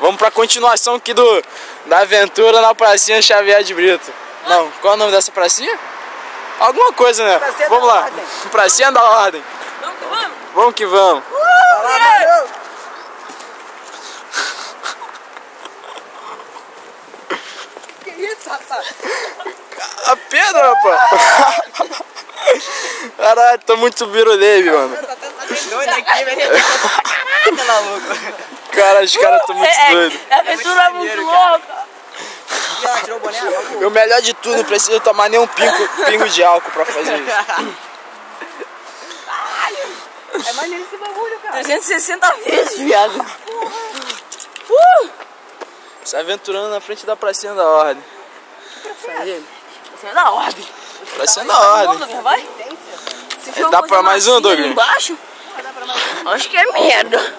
Vamos pra continuação aqui da aventura na pracinha Xavier de Brito. Não, qual é o nome dessa pracinha? Alguma coisa, né? Pracinha vamos da lá. Ordem. Pracinha da Ordem. Vamos que vamos. Que isso, rapaz? A pedra, rapaz. Caralho, tô muito birulebe, mano. Doido aqui, velho. Caraca, maluco. Cara, os caras tão muito doidos. A aventura é muito louca. E ela tirou o boné? E o melhor de tudo, não precisa tomar nenhum pingo de álcool pra fazer isso. É maneiro esse bagulho, cara. 360 vezes, viado. Se aventurando na frente da pracinha da Ordem. Isso é da ordem. Pracinha da Ordem. Vai? Dá pra mais um, Douglas? Embaixo? Acho que é merda.